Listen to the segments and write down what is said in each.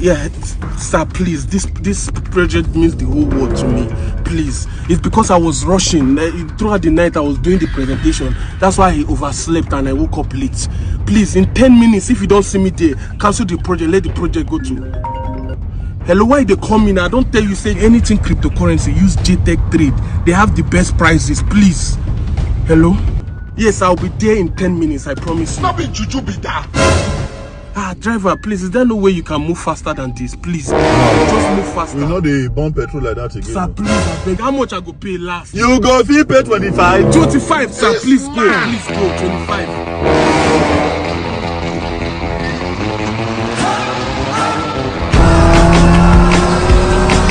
Yeah, sir, please. This project means the whole world to me. Please. It's because I was rushing. Throughout the night, I was doing the presentation. That's why I overslept and I woke up late. Please, in 10 minutes, if you don't see me there, cancel the project. Let the project go to. Hello, why they come in? I don't tell you, say anything cryptocurrency. Use JTech Trade. They have the best prices. Please. Hello? Yes, I'll be there in 10 minutes. I promise you. Not be juju be that. Driver, please, is there no way you can move faster than this? Please, just move faster. We know they burn petrol like that again. Sir, please, I beg. How much I go pay last? You go fee pay 25. 25, sir, please go. Please go, 25.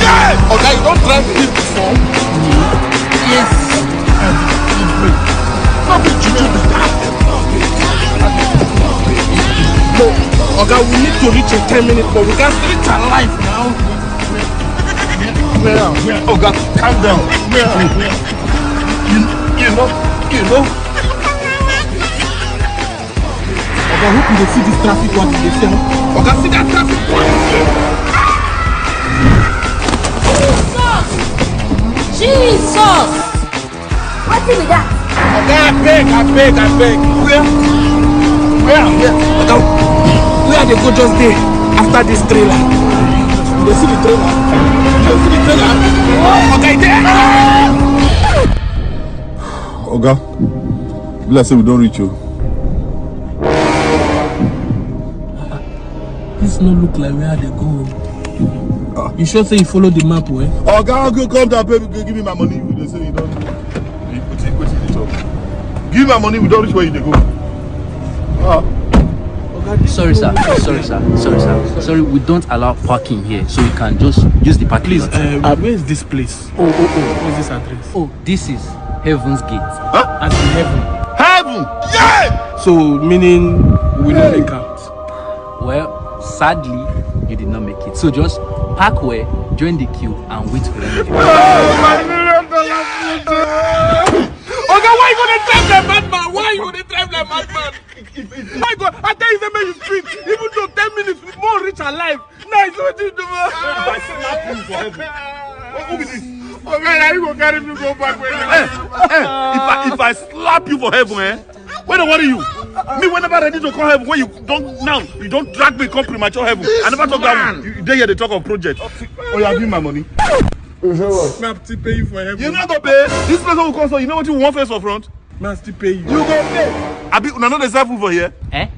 Yeah! Okay, you don't drive this before? Yes. Not be juju be that. No, okay, we need to reach in 10 minutes, but we can't reach alive now. Where? Oh God, calm down. Where? You know. Okay, I hope you see this traffic what they say. Okay, see that traffic one. Jesus! What is that? Okay, I beg. Where? Okay, where they go just there after this trailer? You see the trailer? Okay, there. Oga, let's say we don't reach you. This no look like where they go. You sure say you follow the map, eh? Oga, go come down, baby. Give me my money. They say you don't. Give me my money. We don't reach where you go. Sorry, sir. Sorry, we don't allow parking here, so you can just use the parking lot. Where is this place? Where's this address? Oh, this is Heaven's Gate. Huh? As in heaven. Heaven! Yeah! So, meaning we don't make out. Well, sadly, you did not make it. So just park where, join the queue, and wait for them. Okay, why you gonna drive like madman? Why you gonna drive like madman? My God, I tell you the man you street. Even though 10 minutes we more rich alive. Nice, what you do? If I slap you for heaven. Who be this? Okay, now you gonna carry me go back. If I slap you for heaven, eh? When I worry you? Me whenever ready to call heaven, when you don't drag me come premature heaven. I never talk that. You dey here they talk of project. Oh, you have me my money. Snap to pay you for heaven. You not gonna pay. This person will come so you know what you want face for front. Man still pay you. You go pay. I be una no dey serve food for here. Eh?